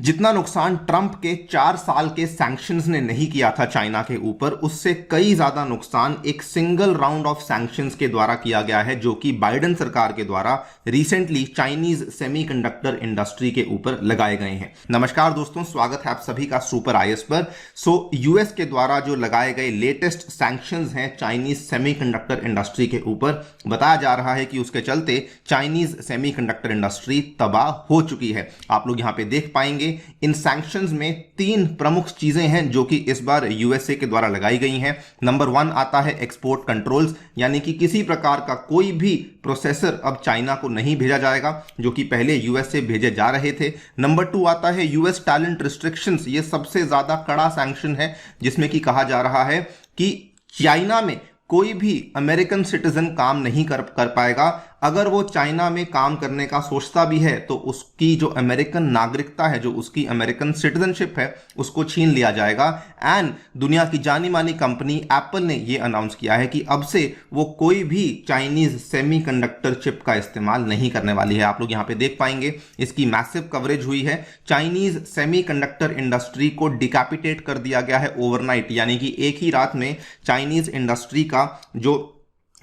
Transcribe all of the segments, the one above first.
जितना नुकसान ट्रंप के 4 साल के सैंक्शंस ने नहीं किया था चाइना के ऊपर, उससे कई ज्यादा नुकसान एक सिंगल राउंड ऑफ सैंक्शंस के द्वारा किया गया है, जो कि बाइडेन सरकार के द्वारा रिसेंटली चाइनीज सेमीकंडक्टर इंडस्ट्री के ऊपर लगाए गए हैं। नमस्कार दोस्तों, स्वागत है आप सभी का सुपर आईएएस पर। यूएस के द्वारा जो लगाए गए लेटेस्ट सैंक्शंस हैं चाइनीज सेमीकंडक्टर इंडस्ट्री के ऊपर, बताया जा रहा है कि उसके चलते चाइनीज सेमीकंडक्टर इंडस्ट्री तबाह हो चुकी है। आप लोग यहां पे देख पाएंगे इन सैंक्शंस में 3 प्रमुख चीजें हैं जो कि इस बार यूएसए के द्वारा लगाई गई हैं। नंबर 1 आता है एक्सपोर्ट कंट्रोल्स, यानी कि किसी प्रकार का कोई भी प्रोसेसर अब चाइना को नहीं भेजा जाएगा, जो कि पहले यूएस से भेजे जा रहे थे। नंबर 2 आता है यूएस टैलेंट रिस्ट्रिक्शंस। ये सबसे ज्यादा कड़ा सैंक्शन है, जिसमें कि कहा जा रहा है कि चाइना में कोई भी अमेरिकन सिटीजन काम नहीं कर पाएगा। अगर वो चाइना में काम करने का सोचता भी है तो उसकी जो अमेरिकन नागरिकता है, जो उसकी अमेरिकन सिटीजनशिप है, उसको छीन लिया जाएगा। एंड दुनिया की जानी मानी कंपनी एप्पल ने ये अनाउंस किया है कि अब से वो कोई भी चाइनीज सेमीकंडक्टर चिप का इस्तेमाल नहीं करने वाली है। आप लोग यहाँ पे देख पाएंगे इसकी मैसिव कवरेज हुई है। चाइनीज सेमीकंडक्टर इंडस्ट्री को डिकैपिटेट कर दिया गया है ओवरनाइट, यानी कि एक ही रात में चाइनीज इंडस्ट्री का जो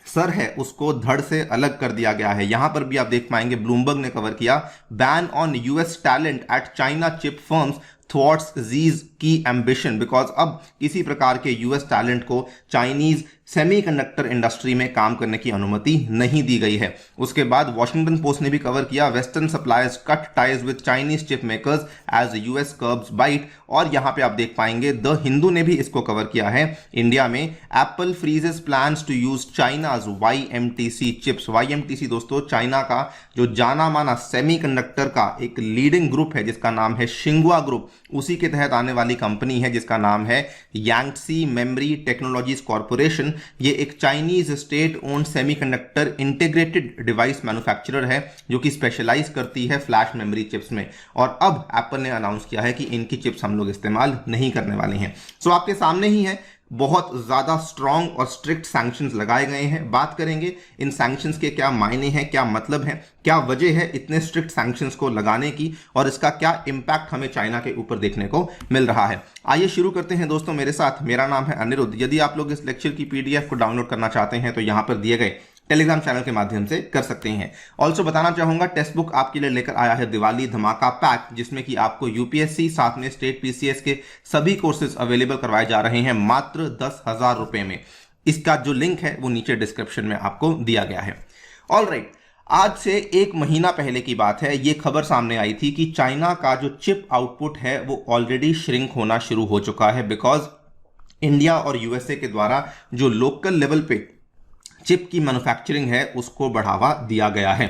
सर है उसको धड़ से अलग कर दिया गया है। यहां पर भी आप देख पाएंगे ब्लूमबर्ग ने कवर किया, ban on US talent at China chip firms thwarts Xi's की एम्बिशन, बिकॉज अब किसी प्रकार के यूएस टैलेंट को चाइनीज सेमीकंडक्टर इंडस्ट्री में काम करने की अनुमति नहीं दी गई है। उसके बाद वॉशिंगटन पोस्ट ने भी कवर किया, western suppliers cut ties with Chinese chip makers as US curbs bite. और यहां पे आप देख पाएंगे द हिंदू ने भी इसको कवर किया है। इंडिया में Apple freezes plans to use China's YMTC chips. YMTC दोस्तों चाइना का जो जाना माना सेमीकंडक्टर का एक लीडिंग ग्रुप है, जिसका नाम है शिंगुआ ग्रुप। उसी के तहत आने वाली कंपनी है जिसका नाम है यांगसी मेमोरी टेक्नोलॉजीज कॉर्पोरेशन। ये एक Chinese state owned semiconductor integrated device manufacturer है, जो कि स्पेशलाइज करती है फ्लैश मेमोरी चिप्स में। और अब एप्पल ने अनाउंस किया है कि इनकी चिप्स हम लोग इस्तेमाल नहीं करने वाले हैं। सो आपके सामने ही है, बहुत ज्यादा स्ट्रॉन्ग और स्ट्रिक्ट सैंक्शंस लगाए गए हैं। बात करेंगे इन सैंक्शंस के क्या मायने हैं, क्या मतलब है, क्या वजह है इतने स्ट्रिक्ट सैंक्शंस को लगाने की, और इसका क्या इंपैक्ट हमें चाइना के ऊपर देखने को मिल रहा है। आइए शुरू करते हैं दोस्तों मेरे साथ। मेरा नाम है अनिरुद्ध। यदि आप लोग इस लेक्चर की PDF को डाउनलोड करना चाहते हैं तो यहां पर दिए गए टेलीग्राम चैनल के माध्यम से कर सकते हैं। ऑल्सो बताना चाहूंगा, टेक्स्ट बुक आपके लिए लेकर आया है दिवाली धमाका पैक, जिसमें कि आपको यूपीएससी साथ में स्टेट PCS के सभी कोर्सेज अवेलेबल करवाए जा रहे हैं मात्र 10,000 रुपए में। इसका जो लिंक है वो नीचे डिस्क्रिप्शन में आपको दिया गया है। ऑलराइट, आज से 1 महीना पहले की बात है, ये खबर सामने आई थी कि चाइना का जो चिप आउटपुट है वो ऑलरेडी श्रिंक होना शुरू हो चुका है, बिकॉज इंडिया और यूएसए के द्वारा जो लोकल लेवल पे चिप की मैन्युफैक्चरिंग है उसको बढ़ावा दिया गया है।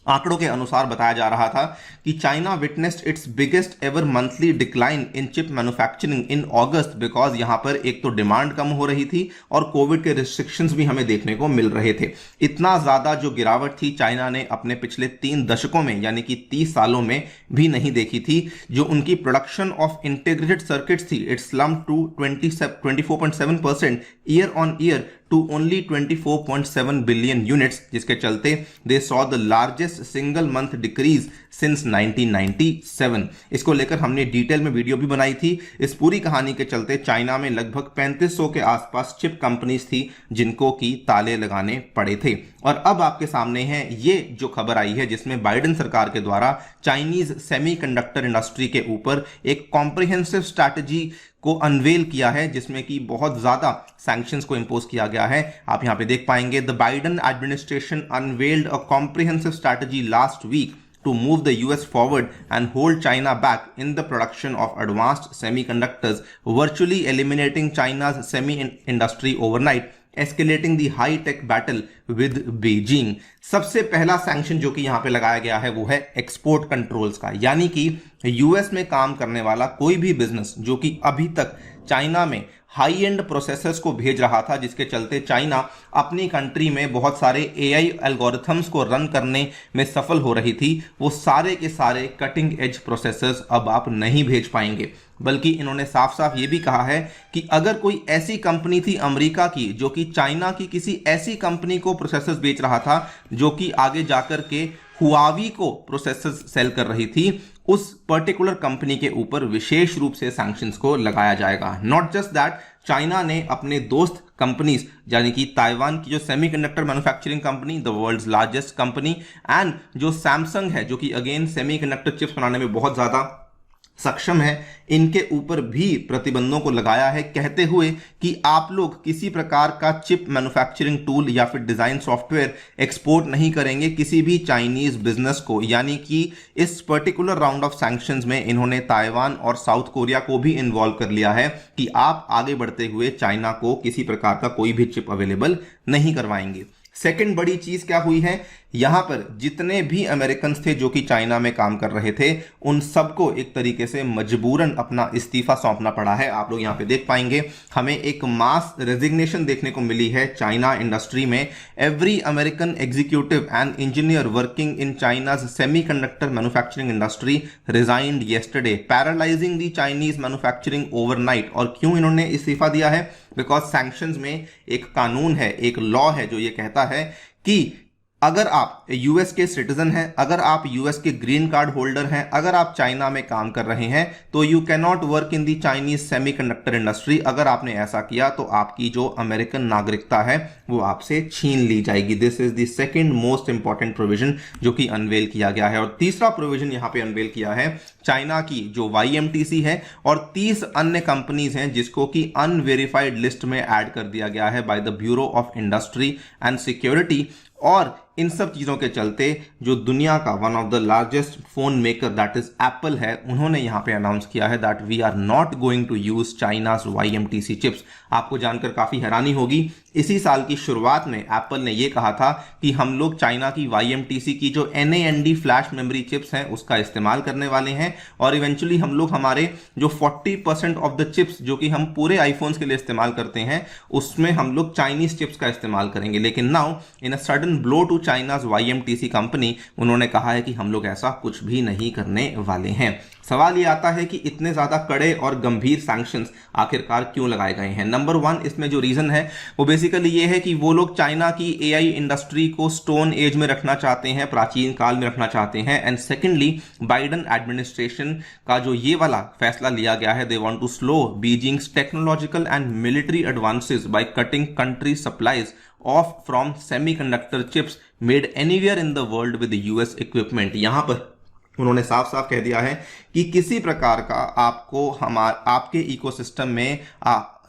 आंकड़ों के अनुसार बताया जा रहा था कि China witnessed it's biggest ever monthly decline in chip manufacturing in August, because यहां पर एक तो डिमांड कम हो रही थी और कोविड के रिस्ट्रिक्शंस भी हमें देखने को मिल रहे थे। इतना ज्यादा जो गिरावट थी चाइना ने अपने पिछले 3 दशकों में, यानी कि 30 सालों में भी नहीं देखी थी। जो उनकी प्रोडक्शन ऑफ इंटीग्रेटेड सर्किट्स थी, it slumped to 24.7% year on year to only 24.7 billion units, जिसके चलते they saw the largest single month decrease since 1997। इसको लेकर हमने डिटेल में वीडियो भी बनाई थी। इस पूरी कहानी के चलते चाइना में लगभग 3500 के आसपास चिप कंपनीज थी जिनको की ताले लगाने पड़े थे। और अब आपके सामने है ये जो खबर आई है, जिसमें बाइडेन सरकार के द्वारा चाइनीज सेमीकंडक्टर इंडस्ट्री के ऊपर एक कॉम्प्रिहेंसिव स्ट्रैटेजी को अनवेल किया है, जिसमें कि बहुत ज्यादा सैंक्शंस को इंपोज किया गया है। आप यहां पे देख पाएंगे, the Biden administration unveiled a comprehensive strategy last week to move the US forward and hold China back in the production of advanced semiconductors, virtually eliminating China's semi-industry overnight, escalating the high-tech battle with Beijing। सबसे पहला sanction जो कि यहां पे लगाया गया है वो है एक्सपोर्ट कंट्रोल्स का, यानी कि यूएस में काम करने वाला कोई भी बिजनेस जो कि अभी तक चाइना में हाई एंड प्रोसेसर्स को भेज रहा था, जिसके चलते चाइना अपनी कंट्री में बहुत सारे AI एल्गोरिथम्स को रन करने में सफल हो रही थी, वो सारे के सारे कटिंग एज प्रोसेसर्स अब आप नहीं भेज पाएंगे। बल्कि इन्होंने साफ साफ ये भी कहा है कि अगर कोई ऐसी कंपनी थी अमेरिका की जो कि चाइना की किसी ऐसी कंपनी को प्रोसेसर्स बेच रहा था जो कि आगे जाकर के हुआवी को प्रोसेसर्स सेल कर रही थी, उस पर्टिकुलर कंपनी के ऊपर विशेष रूप से सैंक्शंस को लगाया जाएगा। नॉट जस्ट दैट, चाइना ने अपने दोस्त कंपनीज यानी कि ताइवान की जो semiconductor manufacturing company, the world's largest company, and जो सैमसंग है जो कि अगेन सेमीकंडक्टर चिप्स बनाने में बहुत ज्यादा सक्षम है, इनके ऊपर भी प्रतिबंधों को लगाया है, कहते हुए कि आप लोग किसी प्रकार का चिप मैन्युफैक्चरिंग टूल या फिर डिजाइन सॉफ्टवेयर एक्सपोर्ट नहीं करेंगे किसी भी चाइनीज बिजनेस को। यानी कि इस पर्टिकुलर राउंड ऑफ सैंक्शंस में इन्होंने ताइवान और साउथ कोरिया को भी इन्वॉल्व कर लिया है कि आप आगे बढ़ते हुए चाइना को किसी प्रकार का कोई भी चिप अवेलेबल नहीं करवाएंगे। सेकंड बड़ी चीज क्या हुई है, यहां पर जितने भी अमेरिकन थे जो कि चाइना में काम कर रहे थे, उन सबको एक तरीके से मजबूरन अपना इस्तीफा सौंपना पड़ा है। आप लोग यहां पे देख पाएंगे हमें एक मास रेजिग्नेशन देखने को मिली है चाइना इंडस्ट्री में। Every American executive and engineer working in China's semiconductor manufacturing industry resigned yesterday, paralyzing the Chinese manufacturing overnight. और क्यों इन्होंने इस्तीफा दिया है? बिकॉज सैंक्शंस में एक कानून है, एक लॉ है जो ये कहता है कि अगर आप यूएस के सिटीजन हैं, अगर आप यूएस के ग्रीन कार्ड होल्डर हैं, अगर आप चाइना में काम कर रहे हैं, तो you can not work in the Chinese semiconductor industry. अगर आपने ऐसा किया तो आपकी जो अमेरिकन नागरिकता है वो आपसे छीन ली जाएगी। This is the second most important provision जो कि अनवेल किया गया है। और तीसरा प्रोविजन यहां पे अनवेल किया है चाइना की जो YMTC है और 30 अन्य कंपनीज हैं जिसको कि अनवेरिफाइड लिस्ट में ऐड कर दिया गया है by the bureau of industry and security. और इन सब चीजों के चलते जो दुनिया का one of the largest phone maker that is Apple है, उन्होंने यहां पे अनाउंस किया है that we are not going to use China's YMTC chips. आपको जानकर काफी हैरानी होगी, इसी साल की शुरुआत में एप्पल ने यह कहा था कि हम लोग चाइना की YMTC की जो NAND फ्लैश मेमोरी चिप्स हैं उसका इस्तेमाल करने वाले हैं, और इवेंचुअली हम लोग हमारे जो 40% ऑफ द चिप्स जो कि हम पूरे आईफोन्स के लिए इस्तेमाल करते हैं उसमें हम लोग चाइनीज चिप्स का इस्तेमाल करेंगे। लेकिन now in a sudden blow to China's YMTC company, उन्होंने कहा है कि हम लोग ऐसा कुछ भी नहीं करने वाले हैं। सवाल ये आता है कि इतने ज्यादा कड़े और गंभीर सैंक्शंस आखिरकार क्यों लगाए गए हैं? नंबर वन, इसमें जो रीजन है वो बेसिकली ये है कि वो लोग चाइना की AI इंडस्ट्री को स्टोन एज में रखना चाहते हैं, प्राचीन काल में रखना चाहते हैं। एंड सेकेंडली, बाइडन एडमिनिस्ट्रेशन का जो ये वाला फैसला लिया गया है, they want to slow Beijing's technological and military advances by cutting country supplies off from semiconductor chips made anywhere in the world with US equipment. यहां पर उन्होंने साफ साफ कह दिया है कि किसी प्रकार का आपको आपके इकोसिस्टम में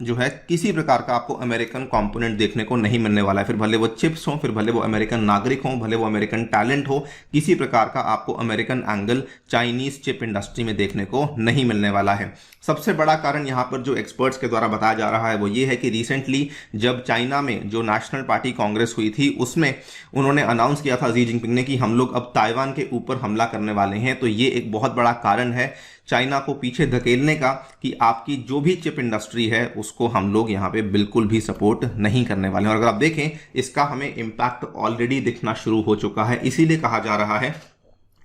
जो है किसी प्रकार का आपको अमेरिकन कंपोनेंट देखने को नहीं मिलने वाला है। फिर भले वो चिप्स हो, फिर भले वो अमेरिकन नागरिक हो, भले वो अमेरिकन टैलेंट हो, किसी प्रकार का आपको American angle Chinese chip industry में देखने को नहीं मिलने वाला है। सबसे बड़ा कारण यहां पर जो एक्सपर्ट्स के द्वारा बताया जा रहा है वो ये है कि रिसेंटली जब चाइना में जो नेशनल पार्टी कांग्रेस हुई थी उसमें उन्होंने अनाउंस किया था शी जिनपिंग ने कि हम लोग अब ताइवान के ऊपर हमला करने वाले हैं। तो ये एक बहुत बड़ा कारण है चाइना को पीछे धकेलने का कि आपकी जो भी चिप इंडस्ट्री है उसको हम लोग यहाँ पे बिल्कुल भी सपोर्ट नहीं करने वाले हैं। और अगर आप देखें इसका हमें इम्पैक्ट ऑलरेडी दिखना शुरू हो चुका है। इसीलिए कहा जा रहा है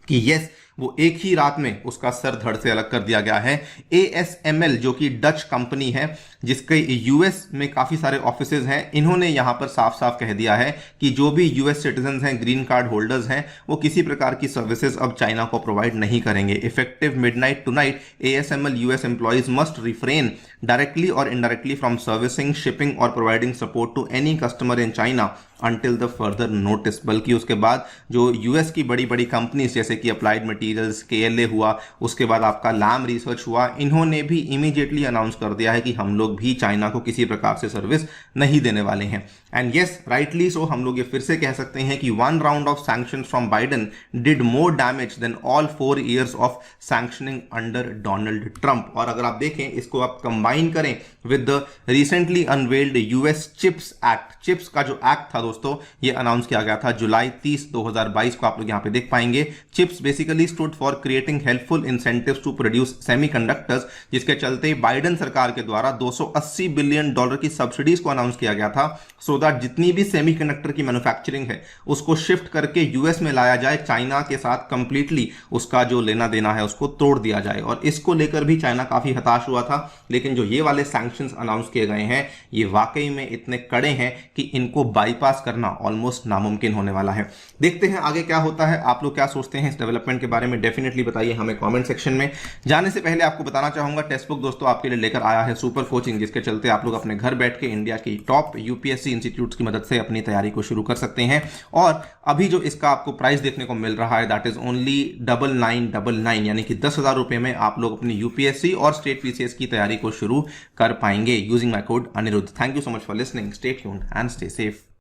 कि यस, वो एक ही रात में उसका सर धड़ से अलग कर दिया गया है। ASML जो कि डच कंपनी है जिसके US में काफी सारे ऑफिसेज हैं, इन्होंने यहां पर साफ साफ कह दिया है कि जो भी US सिटीजन हैं, ग्रीन कार्ड होल्डर्स हैं, वो किसी प्रकार की सर्विसेज अब चाइना को प्रोवाइड नहीं करेंगे। Effective midnight tonight ASML US employees must refrain directly और इनडायरेक्टली फ्रॉम सर्विसिंग, शिपिंग और providing support to any customer in China until the further notice। बल्कि उसके बाद जो US की बड़ी बड़ी कंपनीज जैसे कि अप्लाइड मटेरियल्स, KLA हुआ, उसके बाद आपका लैम रिसर्च हुआ, इन्होंने भी इमीडिएटली अनाउंस कर दिया है कि हम लोग भी चाइना को किसी प्रकार से सर्विस नहीं देने वाले हैं। एंड यस, राइटली सो, हम लोग ये फिर से कह सकते हैं कि one round of sanctions from Biden did more damage than all 4 years of sanctioning under Donald Trump. और अगर आप देखें इसको आप कंबाइन करें with the recently unveiled US chips act, chips का जो एक्ट था दोस्तों ये अनाउंस किया गया था जुलाई 30, 2022 को, आप लोग यहां पे देख पाएंगे। Chips basically stood for creating helpful incentives to produce semiconductors, जिसके चलते बाइडन सरकार के द्वारा $280 बिलियन की सब्सिडीज को अनाउंस किया गया था सो दैट जितनी भी सेमीकंडक्टर की मैन्युफैक्चरिंग है उसको शिफ्ट करके US में लाया जाए, चाइना के साथ कंप्लीटली उसका जो लेना देना है उसको तोड़ दिया जाए। और इसको लेकर भी चाइना काफी हताश हुआ था, लेकिन जो ये वाले सैंक्शंस अनाउंस किए गए हैं ये वाकई में इतने कड़े हैं कि इनको बाईपास पास करना ऑलमोस्ट नामुमकिन होने वाला है। देखते हैं आगे क्या होता है। आप लोग क्या सोचते हैं इस डेवलपमेंट के बारे में, डेफिनेटली बताइए हमें कमेंट सेक्शन में। जाने से पहले आपको बताना चाहूंगा टेक्स्ट बुक दोस्तों आपके लिए लेकर आया है सुपर कोचिंग, जिसके चलते आप लोग अपने घर बैठ के इंडिया की टॉप यूपीएससी इंस्टीट्यूट्स की मदद से अपनी तैयारी को शुरू कर सकते हैं। और अभी जो इसका आपको प्राइस देखने को मिल रहा है दैट इज ओनली 9999, यानी कि 10,000 रुपए में आप लोग अपनी यूपीएससी और स्टेट पीसीएस की तैयारी को शुरू कर पाएंगे using my code Aniruddh. Thank you so much for listening, stay tuned and stay safe.